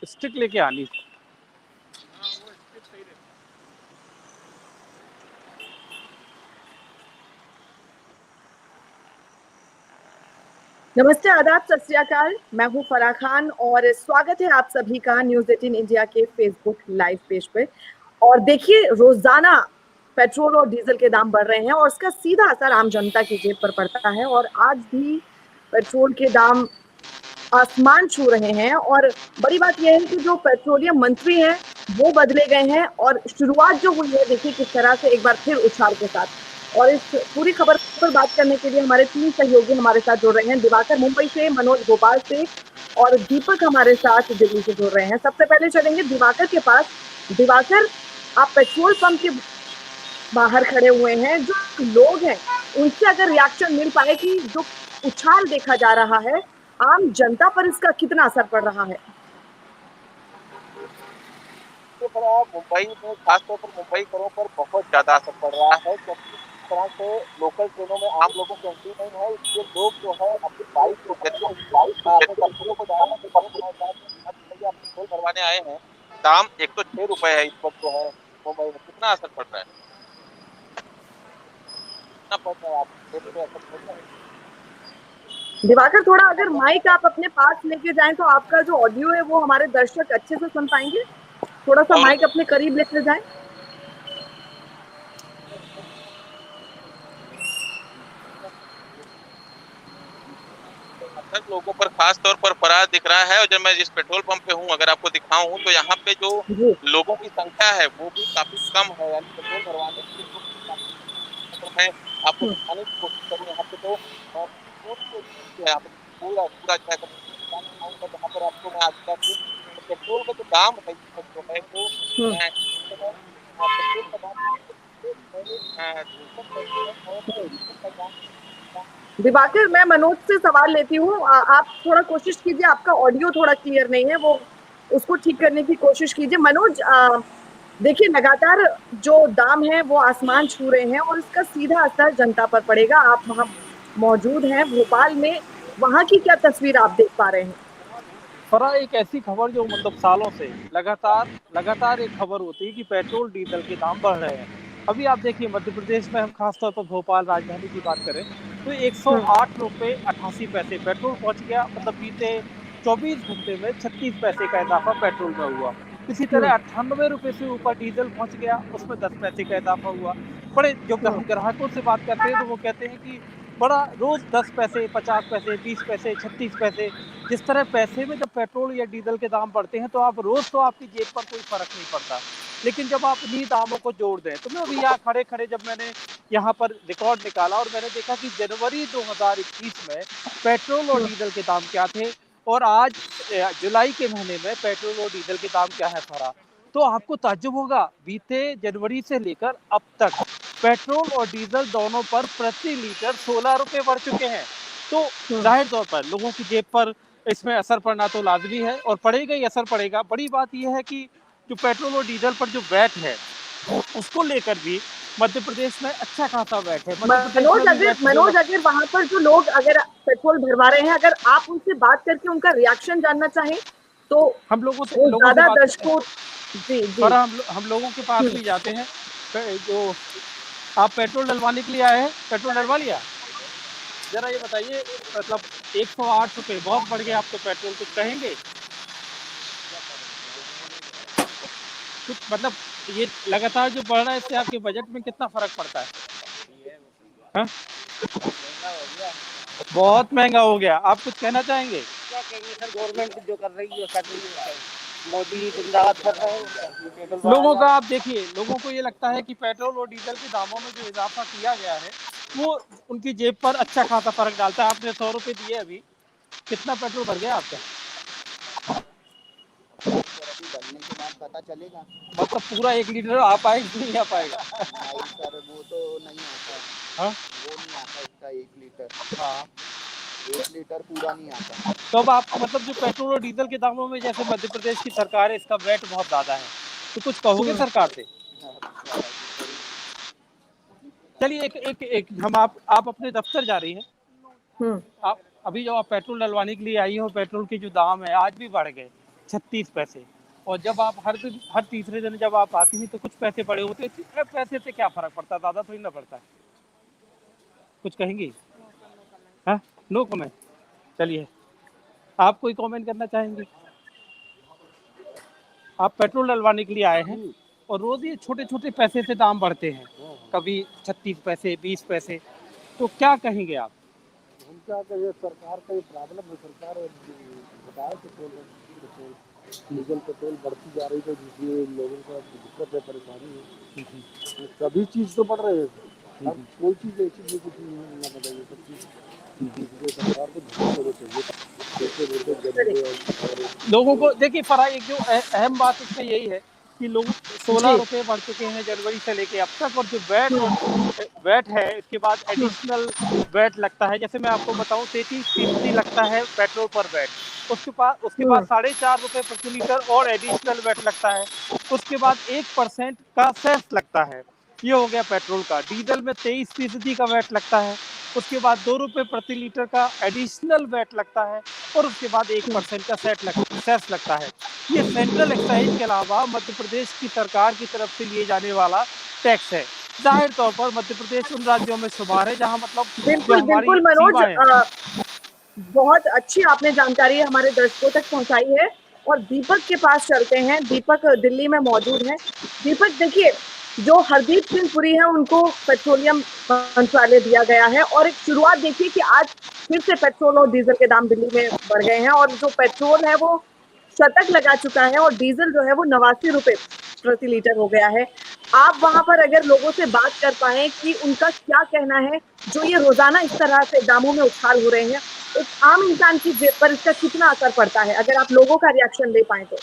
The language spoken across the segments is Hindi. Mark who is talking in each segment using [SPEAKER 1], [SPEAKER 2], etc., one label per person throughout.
[SPEAKER 1] स्टिक लेके आनी।
[SPEAKER 2] नमस्ते, आदाब, सत श्री अकाल। मैं हूं फराह खान और स्वागत है आप सभी का न्यूज 18 इंडिया के फेसबुक लाइव पेज पे। और देखिए, रोजाना पेट्रोल और डीजल के दाम बढ़ रहे हैं और उसका सीधा असर आम जनता की जेब पर पड़ता है। और आज भी पेट्रोल के दाम आसमान छू रहे हैं। और बड़ी बात यह है कि जो पेट्रोलियम मंत्री हैं वो बदले गए हैं और शुरुआत जो हुई है, देखिए किस तरह से एक बार फिर उछाल के साथ। और इस पूरी खबर पर बात करने के लिए हमारे 3 सहयोगी हमारे साथ जुड़ रहे हैं। दिवाकर मुंबई से, मनोज भोपाल से और दीपक हमारे साथ दिल्ली से जुड़ रहे हैं। सबसे पहले चलेंगे दिवाकर के पास। दिवाकर, आप पेट्रोल पंप के बाहर खड़े हुए हैं, जो लोग हैं उनसे अगर रिएक्शन मिल पाए कि जो उछाल देखा जा रहा है, आम जनता पर इसका कितना असर पड़ रहा है?
[SPEAKER 3] मुंबई में खासतौर पर मुंबई करों पर बहुत ज्यादा असर पड़ रहा है, क्योंकि इस तरह से लोकल ट्रेनों में आम लोगों की एंट्री नहीं है। इसलिए लोग जो है अपनी बाइक के जरिए अपने दफ्तरों को जा रहे हैं, पेट्रोल भरवाने आए हैं। दाम 106 रुपए है इस वक्त जो है मुंबई में। कितना असर पड़ रहा है, कितना पड़ रहा है, आप असर पड़ रहा है?
[SPEAKER 2] दिवाकर, थोड़ा अगर माइक आप अपने पास लेके जाएं तो आपका जो ऑडियो है वो हमारे दर्शक अच्छे से सुन पाएंगे। थोड़ा सा माइक अपने करीब लेकर जाएं।
[SPEAKER 3] असर लोगों पर खास तौर पर पड़ा दिख रहा है। और जब मैं जिस पेट्रोल पंप पे हूँ, अगर आपको दिखाऊं तो यहाँ पे जो
[SPEAKER 2] जी।
[SPEAKER 3] लोगों की संख्या है वो भी काफी कम है। यानी पेट्रोल भरवाने के लिए लोग भी काफी, तो मैं आपको दिखाने की कोशिश करूँ यहाँ पे तो यहाँ पे पूरा पूरा क्या कहूँगा, जहाँ पर आपको मैं आज तक पेट्रोल का जो दाम है इस वक्त जो है वो पेट्रोल का दाम
[SPEAKER 2] दिवाकर, मैं मनोज से सवाल लेती हूँ। आप थोड़ा कोशिश कीजिए, आपका ऑडियो थोड़ा क्लियर नहीं है, वो उसको ठीक करने की कोशिश कीजिए। मनोज, देखिए लगातार जो दाम है वो आसमान छू रहे हैं और इसका सीधा असर जनता पर पड़ेगा। आप वहाँ मौजूद हैं भोपाल में, वहाँ की क्या तस्वीर आप देख पा रहे हैं?
[SPEAKER 1] फरा एक ऐसी खबर जो मतलब सालों से लगातार एक खबर होती है कि पेट्रोल डीजल के दाम बढ़ रहे हैं। अभी आप देखिए मध्य प्रदेश में, हम खासतौर पर भोपाल राजधानी की बात करें तो 108 रुपये 88 पैसे पेट्रोल पहुंच गया। मतलब बीते 24 घंटे में 36 पैसे का इजाफा पेट्रोल में हुआ। इसी तरह 98 रुपये से ऊपर डीजल पहुंच गया, उसमें 10 पैसे का इजाफा हुआ। बड़े जब हम ग्राहकों से बात करते हैं तो वो कहते हैं कि बड़ा रोज 10 पैसे, 50 पैसे, 20 पैसे, 36 पैसे, जिस तरह पैसे में जब पेट्रोल या डीजल के दाम बढ़ते हैं तो आप रोज तो आपकी जेब पर कोई फर्क नहीं पड़ता। लेकिन जब आप इन्हीं दामों को जोड़ दें तो मैं अभी यहाँ खड़े खड़े जब मैंने यहाँ पर रिकॉर्ड निकाला और मैंने देखा कि जनवरी 2021 में पेट्रोल और डीजल के दाम क्या थे और आज जुलाई के महीने में पेट्रोल और डीजल के दाम क्या है फरा, तो आपको ताज्जुब होगा बीते जनवरी से लेकर अब तक पेट्रोल और डीजल दोनों पर प्रति लीटर 16 रुपये बढ़ चुके हैं। तो जाहिर तौर पर लोगों की जेब पर इसमें असर पड़ना तो लाजमी है और पड़ेगा ही, असर पड़ेगा। बड़ी बात यह है कि जो पेट्रोल और डीजल पर जो वैट है उसको लेकर भी मध्य प्रदेश में अच्छा खासा वैट है।
[SPEAKER 2] मनोज, अगर वहां पर जो लोग अगर पेट्रोल भरवा रहे हैं, अगर आप उनसे बात करके उनका रिएक्शन जानना चाहें तो
[SPEAKER 1] हम लोगों से
[SPEAKER 2] ज्यादा
[SPEAKER 1] बात
[SPEAKER 2] दर्शकों जी जी
[SPEAKER 1] और हम लोगों के पास भी जाते हैं। जो आप पेट्रोल डलवाने के लिए आए हैं, पेट्रोल डलवा लिया? जरा ये बताइए, मतलब 108 रुपये बहुत बढ़ गए, आप तो पेट्रोल कुछ कहेंगे? कुछ मतलब ये लगातार जो बढ़ रहा है इससे आपके बजट में कितना फर्क पड़ता है? हा? बहुत महंगा हो गया। आप कुछ कहना चाहेंगे?
[SPEAKER 4] क्या कहेंगे सर, गवर्नमेंट जो कर रही है कर रही है, मोदी जिंदाबाद कर रहे हैं।
[SPEAKER 1] लोगों का आप देखिए, लोगों को ये लगता है कि पेट्रोल और डीजल के दामों में जो इजाफा किया गया है वो उनकी जेब पर अच्छा खासा फर्क डालता है। आपने 100 रुपये दिए, अभी कितना पेट्रोल भर गया आपका?
[SPEAKER 4] बनने के बाद पता चलेगा।
[SPEAKER 1] मतलब पूरा 1 लीटर आ पाएगा नहीं आ पाएगा?
[SPEAKER 4] नहीं सर, वो तो नहीं आता।
[SPEAKER 1] हाँ,
[SPEAKER 4] वो नहीं आता इसका 1 लीटर।
[SPEAKER 1] हाँ।
[SPEAKER 4] 1 लीटर पूरा नहीं आता।
[SPEAKER 1] तो अब आप मतलब जो पेट्रोल और डीजल के दामों में, जैसे मध्य प्रदेश की सरकार है, इसका वैट बहुत ज़्यादा है, तो कुछ कहोगे सरकार से? चलिए एक हम आप अपने दफ्तर जा रही हैं। आप अभी जो आप पेट्रोल डलवाने के लिए आई हो, पेट्रोल के जो दाम है आज भी बढ़ गए। 36 पैसे। और जब आप हर तीसरे दिन जब आप आती हैं तो कुछ पैसे पड़े होते हैं, पैसे से क्या फर्क पड़ता है, ज़्यादा थोड़ी ना पड़ता है। कुछ कहेंगी? हाँ, नो कमेंट। चलिए, आप कोई कमेंट करना चाहेंगे? आप पेट्रोल डलवाने के लिए आए हैं और रोज ये छोटे छोटे पैसे से दाम बढ़ते हैं, कभी 36 पैसे 20 पैसे, तो क्या कहेंगे आप?
[SPEAKER 5] हम क्या कहें, सरकार का ये प्रॉब्लम है। सरकार बताए पेट्रोल डीजल पेट्रोल बढ़ती जा रही है, तो जिससे लोगों का दिक्कत है, परेशानी है। सभी चीज़ तो बढ़ रहे हैं, हर कोई चीज़ ऐसी नहीं कुछ ना बताइए, सब चीज़ सरकार को ध्यान देना चाहिए।
[SPEAKER 1] लोगों को देखिए, एक जो अहम बात इसमें यही है कि लोग 16 रुपए बढ़ चुके हैं जनवरी से लेके अब तक, और जो वैट है इसके बाद एडिशनल वैट लगता है। जैसे मैं आपको बताऊं, 33% लगता है पेट्रोल पर वैट, उसके बाद 4.5 रुपए प्रति लीटर और एडिशनल वैट लगता है। उसके बाद 1% का सेस लगता है। ये हो गया पेट्रोल का। डीजल में 23% का वैट लगता है। उसके बाद 2 रुपए प्रति लीटर का एडिशनल वैट लगता है और उसके बाद 1% का सेस लगता है। ये सेंट्रल एक्साइज के अलावा मध्य प्रदेश की सरकार की तरफ से लिए जाने वाला टैक्स है। जाहिर तौर पर मध्य प्रदेश उन राज्यों में शुमार है जहां मतलब
[SPEAKER 2] बिल्कुल मनोज, बहुत अच्छी आपने जानकारी हमारे दर्शकों तक पहुंचाई है। और दीपक के पास चलते हैं। दीपक दिल्ली में मौजूद है। दीपक, देखिए, जो हरदीप सिंह पुरी है उनको पेट्रोलियम मंत्रालय दिया गया है और एक शुरुआत देखिए कि आज फिर से पेट्रोल और डीजल के दाम दिल्ली में बढ़ गए हैं और जो पेट्रोल है वो शतक लगा चुका है और डीजल जो है वो 89 रुपए प्रति लीटर हो गया है। आप वहां पर अगर लोगों से बात कर पाए कि उनका क्या कहना है, जो ये रोजाना इस तरह से दामों में उछाल हो रहे हैं, एक आम इंसान की जेब पर इसका कितना असर पड़ता है, अगर आप लोगों का रिएक्शन ले पाए तो?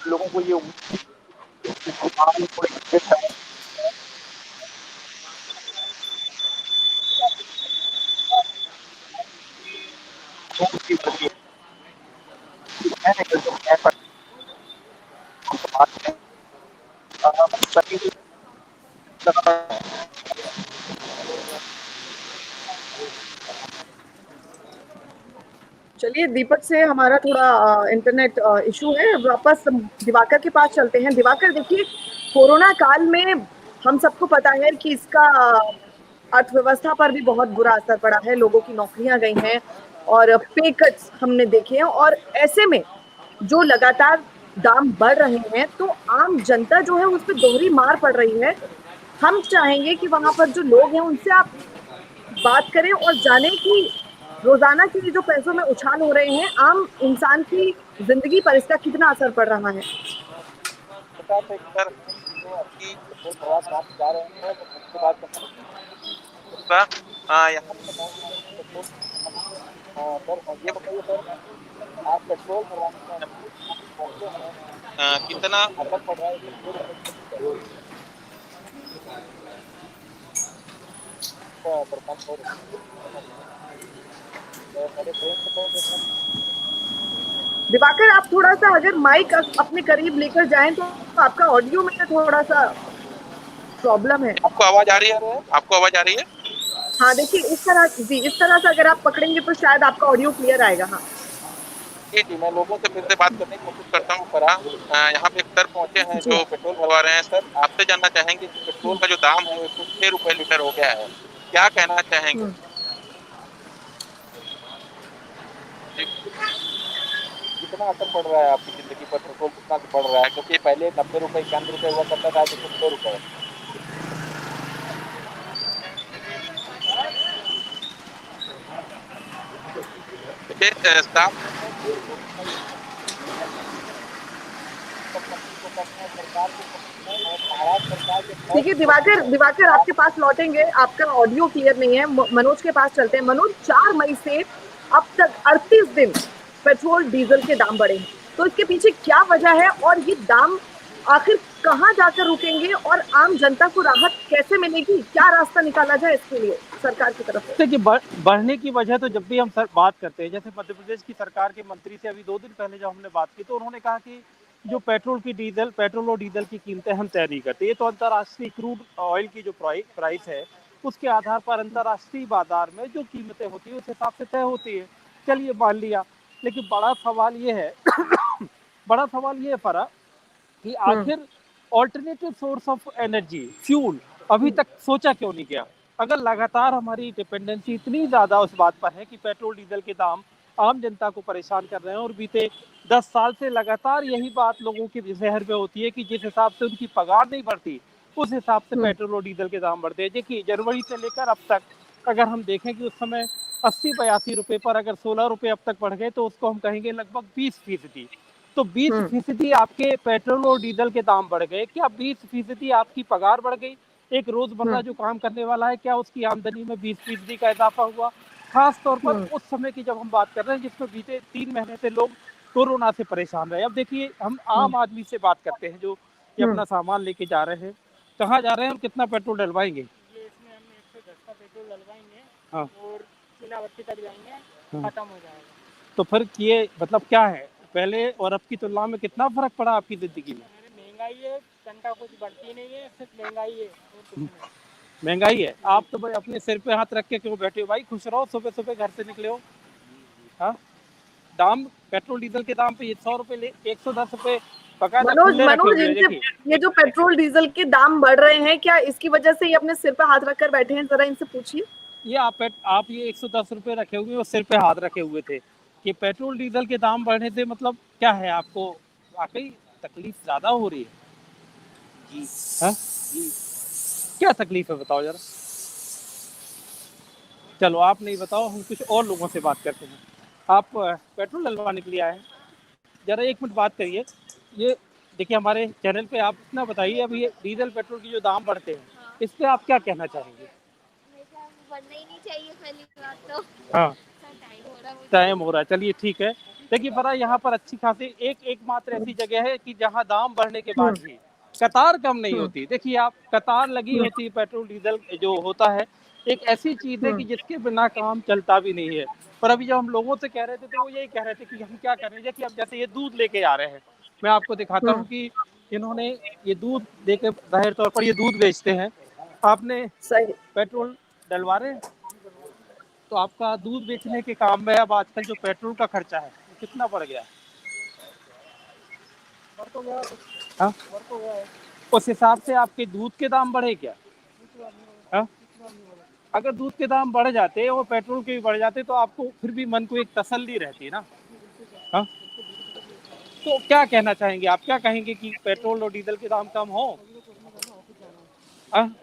[SPEAKER 3] लोगों को ये
[SPEAKER 2] चलिए, दीपक से हमारा थोड़ा इंटरनेट इशू है। वापस दिवाकर के पास चलते हैं। दिवाकर, देखिए, कोरोना काल में हम सबको पता है कि इसका अर्थव्यवस्था पर भी बहुत बुरा असर पड़ा है। लोगों की नौकरियां गई हैं और पे कट्स हमने देखे हैं और ऐसे में जो लगातार दाम बढ़ रहे हैं तो आम जनता जो है उस पर दोहरी मार पड़ रही है। हम चाहेंगे कि वहां पर जो लोग हैं उनसे आप बात करें और जानें कि रोजाना के जो पैसों में उछाल हो रहे हैं, आम इंसान की जिंदगी पर इसका कितना असर पड़ रहा है।
[SPEAKER 3] ये बताइए सर, आप पेट्रोल कितना असर पड़ रहा है?
[SPEAKER 2] दिवाकर, आप थोड़ा सा अगर माइक अपने करीब लेकर जाएं तो आपका ऑडियो में थोड़ा सा प्रॉब्लम है।
[SPEAKER 3] आपको आवाज आ रही है? आपको आवाज आ रही है?
[SPEAKER 2] हाँ, देखिए, इस तरह से अगर आप पकड़ेंगे तो शायद आपका ऑडियो क्लियर आएगा। हाँ
[SPEAKER 3] जी, मैं लोगों से फिर से बात करने की कोशिश करता हूँ। यहाँ पे एक सर पहुंचे हैं जो पेट्रोल भरवा रहे हैं। सर, आपसे जानना चाहेंगे कि पेट्रोल का जो दाम है वो 6 रुपए लीटर हो गया है, क्या कहना चाहेंगे? कितना असर पड़ रहा है आपकी जिंदगी पर पेट्रोल कितना बढ़ रहा है? क्योंकि पहले 90 रुपए 91 रुपए हुआ करता था, आज 6 रुपए।
[SPEAKER 2] देखिए, दिवाकर आपके पास लौटेंगे। आपका ऑडियो क्लियर नहीं है। मनोज के पास चलते हैं। मनोज, 4 मई से अब तक 38 दिन पेट्रोल डीजल के दाम बढ़े हैं, तो इसके पीछे क्या वजह है और ये दाम आखिर कहां जाकर रुकेंगे और आम जनता को राहत कैसे मिलेगी? क्या रास्ता निकाला जाए इसके लिए सरकार की तरफ से?
[SPEAKER 1] देखिए, बढ़ने की वजह तो जब भी हम बात करते हैं, जैसे मध्य प्रदेश की सरकार के मंत्री से अभी 2 दिन पहले जब हमने बात की तो उन्होंने कहा कि जो पेट्रोल और डीजल की कीमतें हम तय नहीं करते। ये तो अंतर्राष्ट्रीय क्रूड ऑयल की जो प्राइस है, उसके आधार पर अंतर्राष्ट्रीय बाजार में जो कीमतें होती है उस हिसाब से तय होती है। चलिए मान लिया, लेकिन बड़ा सवाल ये है बड़ा सवाल ये है फरा कि आखिर alternative source of energy fuel अभी तक सोचा क्यों नहीं गया? अगर लगातार हमारी डिपेंडेंसी इतनी ज़्यादा उस बात पर है कि पेट्रोल डीजल के दाम आम जनता को परेशान कर रहे हैं, और बीते 10 साल से लगातार यही बात लोगों के जहर में होती है कि जिस हिसाब से उनकी पगार नहीं बढ़ती, उस हिसाब से पेट्रोल और डीजल के दाम बढ़ते हैं। देखिए, जनवरी से लेकर अब तक अगर हम देखें कि उस समय 80-82 रुपये पर अगर 16 रुपये अब तक बढ़ गए, तो उसको हम कहेंगे लगभग 20%। तो 20% आपके पेट्रोल और डीजल के दाम बढ़ गए, क्या 20% आपकी पगार बढ़ गई? एक रोजमर्रा जो काम करने वाला है, क्या उसकी आमदनी में 20% का इजाफा हुआ? खास तौर पर उस समय की जब हम बात कर रहे हैं जिसमें बीते 3 महीने से लोग कोरोना से परेशान रहे। अब देखिए, हम आम आदमी से बात करते हैं जो ये अपना सामान लेके जा रहे हैं, कहाँ जा रहे हैं और कितना पेट्रोल डलवाएंगे?
[SPEAKER 6] ये इसमें हम 110 का पेट्रोल डलवाएंगे
[SPEAKER 1] हाँ।
[SPEAKER 6] और चिलावट्टी तक जाएंगे,
[SPEAKER 1] हाँ।
[SPEAKER 6] खत्म हो जाएगा।
[SPEAKER 1] तो फिर ये मतलब क्या है, पहले और अब की तुलना में कितना फर्क पड़ा आपकी जिंदगी में?
[SPEAKER 6] अरे महंगाई है, जनता कुछ बढ़ती नहीं है, सिर्फ महंगाई है और कुछ नहीं।
[SPEAKER 1] महंगाई है। आप तो भाई अपने सिर पे हाथ रख के क्यों बैठे हो भाई? खुश रहो, सुबह सुबह घर से निकले हो। हाँ, दाम पेट्रोल डीजल के दाम पे 100 रुपए 110 रुपए
[SPEAKER 2] मनोज, ये जो पेट्रोल डीजल के दाम बढ़ रहे हैं, क्या इसकी वजह से ये अपने सिर पे हाथ रखकर बैठे हैं? जरा इनसे पूछिए।
[SPEAKER 1] ये आप ये 110 रुपए रखे हुए और सिर पे हाथ रखे हुए थे कि पेट्रोल डीजल के दाम बढ़ने से मतलब क्या है? आपको वाकई तकलीफ ज्यादा हो रही है? जी हाँ, क्या तकलीफ है बताओ जरा। चलो आप नहीं बताओ, हम कुछ और लोगों से बात करते हैं। आप पेट्रोल डलवाने के लिए आए हैं, जरा 1 मिनट बात करिए। ये देखिए, हमारे चैनल पे आप इतना बताइए, अभी ये डीजल पेट्रोल की जो दाम बढ़ते हैं, इस पे आप क्या कहना चाहेंगे?
[SPEAKER 7] बढ़ना ही नहीं चाहिए, पहली बात तो।
[SPEAKER 1] हाँ,
[SPEAKER 7] टाइम
[SPEAKER 1] हो रहा है। चलिए ठीक है। देखिए फरा, यहाँ पर अच्छी खासी एकमात्र ऐसी जगह है कि जहाँ दाम बढ़ने के बाद भी कतार कम नहीं होती। देखिए, आप कतार लगी होती है, पेट्रोल डीजल जो होता है एक ऐसी चीज है कि जिसके बिना काम चलता भी नहीं है। पर अभी जब हम लोगों से कह रहे थे, तो वो यही कह रहे थे कि हम क्या कर रहे हैं कि अब जैसे ये दूध लेके आ रहे हैं, मैं आपको दिखाता हूँ कि इन्होंने ये दूध लेके, जाहिर तौर पर ये दूध बेचते हैं, आपने
[SPEAKER 2] सही
[SPEAKER 1] पेट्रोल डलवा रहे हैं, तो आपका दूध बेचने के काम में अब आजकल जो पेट्रोल का खर्चा है वो कितना बढ़ गया है? हाँ? उस हिसाब से आपके दूध के दाम बढ़े क्या? हाँ? अगर दूध के दाम बढ़ जाते और पेट्रोल के भी बढ़ जाते तो आपको फिर भी मन को एक तसल्ली रहती ना। हाँ? तो क्या कहना चाहेंगे आप? क्या कहेंगे कि पेट्रोल और डीजल के दाम कम हो? हाँ?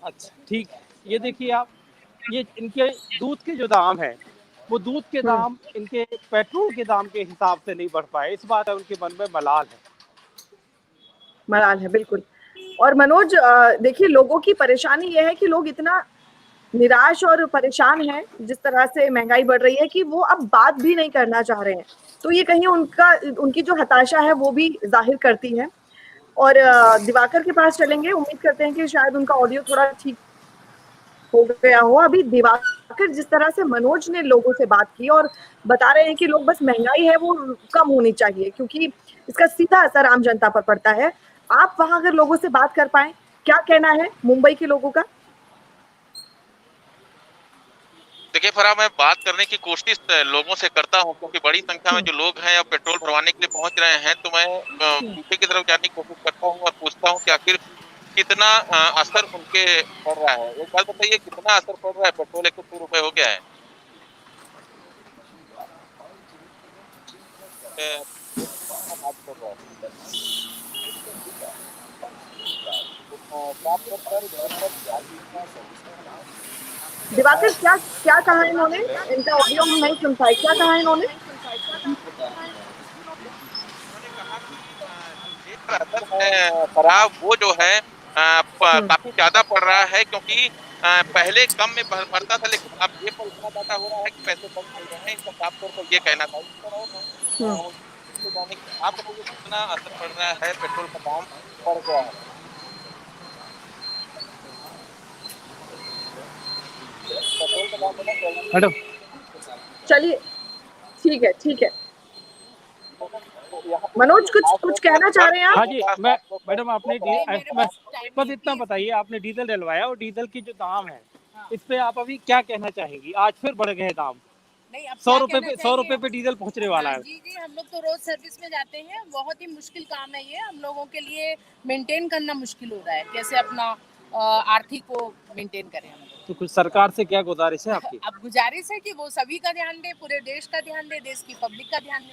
[SPEAKER 1] अच्छा ठीक है। ये देखिए आप, ये इनके दूध के जो दाम है, वो दूध के दाम इनके पेट्रोल के दाम के हिसाब से नहीं बढ़ पाए। इस बात है उनके मन में
[SPEAKER 2] मलाल है, बिल्कुल। और मनोज, देखिए, लोगों की परेशानी यह है कि लोग इतना निराश और परेशान हैं जिस तरह से महंगाई बढ़ रही है कि वो अब बात भी नहीं करना चाह रहे हैं। तो ये कहीं उनकी जो हताशा है वो भी जाहिर करती है। और दिवाकर के पास चलेंगे, उम्मीद करते हैं कि शायद उनका ऑडियो थोड़ा ठीक हो गया हो। अभी दिवाकर, जिस तरह से मनोज ने लोगों से बात की और बता रहे हैं कि लोग बस महंगाई है वो कम होनी चाहिए, क्योंकि इसका सीधा असर आम जनता पर पड़ता है। आप वहां अगर लोगों से बात कर पाए, क्या कहना है मुंबई के लोगों का?
[SPEAKER 3] देखिए फराह, मैं बात करने की कोशिश लोगों से करता हूं, क्योंकि बड़ी संख्या में जो लोग हैं अब पेट्रोल भरवाने के लिए पहुंच रहे हैं, तो मैं पीछे की तरफ जाने की कोशिश करता हूं और पूछता हूं कि आखिर कितना असर उनके पड़ रहा है। एक बात बताइए, कितना असर पड़ रहा है? पेट्रोल 103 रुपए हो गया है।
[SPEAKER 2] दिवाकर, क्या क्या कहा इन्होंने? इनका ऑडियो हम नहीं सुन पाए, क्या कहा इन्होंने?
[SPEAKER 3] फराह, वो जो है काफी ज्यादा पड़ रहा है, क्योंकि पहले कम में भरता था, लेकिन अब ये पर इतना ज्यादा हो रहा है कि पैसे कम मिल रहे हैं। इसका साफ तौर पर ये कहना था। आप बताइए, कितना असर पड़ रहा है? पेट्रोल का दाम बढ़ गया है।
[SPEAKER 1] हेलो,
[SPEAKER 2] चलिए ठीक है, ठीक है।
[SPEAKER 3] यहाँ पे
[SPEAKER 2] मनोज कुछ कहना चाह रहे हैं आप?
[SPEAKER 1] हाँ जी, मैं मैडम आपने
[SPEAKER 8] नहीं, मेरे पास टाइम
[SPEAKER 1] बस
[SPEAKER 8] नहीं,
[SPEAKER 1] इतना
[SPEAKER 8] प्लीज।
[SPEAKER 1] बताइए, आपने डीजल डलवाया और डीजल की जो दाम है इस पे आप अभी क्या कहना चाहेंगी? आज फिर बढ़ गए दाम,
[SPEAKER 8] नहीं, अब
[SPEAKER 1] 100
[SPEAKER 8] क्या
[SPEAKER 1] रुपए
[SPEAKER 8] कहना
[SPEAKER 1] पे 100
[SPEAKER 8] चाहिए?
[SPEAKER 1] रुपए पे डीजल पहुंचने वाला
[SPEAKER 8] हाँ,
[SPEAKER 1] है।
[SPEAKER 8] जी जी, हम लोग तो रोज सर्विस में जाते हैं, बहुत ही मुश्किल काम है ये, हम लोगों के लिए मेंटेन करना मुश्किल हो रहा है, कैसे अपना आर्थिक को मेंटेन करें हम लोग।
[SPEAKER 1] तो कुछ सरकार से क्या गुजारिश है आपकी?
[SPEAKER 8] अब गुजारिश है कि वो सभी का ध्यान दे, पूरे देश का ध्यान दे, देश की पब्लिक का ध्यान दे।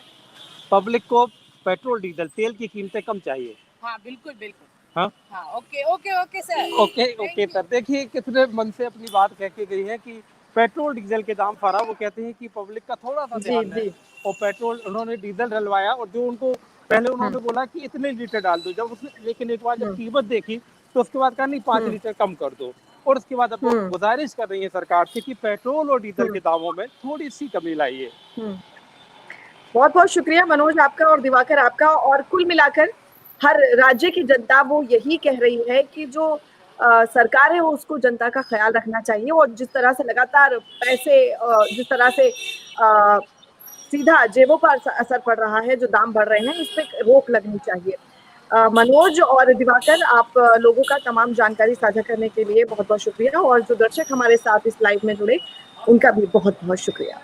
[SPEAKER 1] पब्लिक को पेट्रोल डीजल तेल की कीमतें कम चाहिए।
[SPEAKER 8] हाँ बिल्कुल बिल्कुल।
[SPEAKER 1] हाँ
[SPEAKER 8] हाँ, okay okay okay sir.
[SPEAKER 1] Okay sir, देखिए कितने मन से अपनी बात कह के गई है कि पेट्रोल डीजल के दाम फरा, वो कहते हैं कि पब्लिक का थोड़ा सा
[SPEAKER 2] जी
[SPEAKER 1] ध्यान है।
[SPEAKER 2] जी।
[SPEAKER 1] और पेट्रोल उन्होंने डीजल डलवाया और जो उनको पहले उन्होंने बोला कि इतने लीटर डाल दो, जब उसने लेकिन एक बार जब कीमत देखी तो उसके बाद कहा नहीं 5 लीटर कम कर दो। और उसके बाद अब वो गुजारिश कर रही है सरकार से कि पेट्रोल और डीजल के दामों में थोड़ी सी कमी लाइए।
[SPEAKER 2] बहुत बहुत शुक्रिया मनोज आपका और दिवाकर आपका। और कुल मिलाकर हर राज्य की जनता वो यही कह रही है कि जो सरकार है वो उसको जनता का ख्याल रखना चाहिए, और जिस तरह से लगातार पैसे जिस तरह से सीधा जेबों पर असर पड़ रहा है, जो दाम बढ़ रहे हैं, इस पे रोक लगनी चाहिए। मनोज और दिवाकर, आप लोगों का तमाम जानकारी साझा करने के लिए बहुत बहुत शुक्रिया, और जो दर्शक हमारे साथ इस लाइव में जुड़े उनका भी बहुत बहुत शुक्रिया।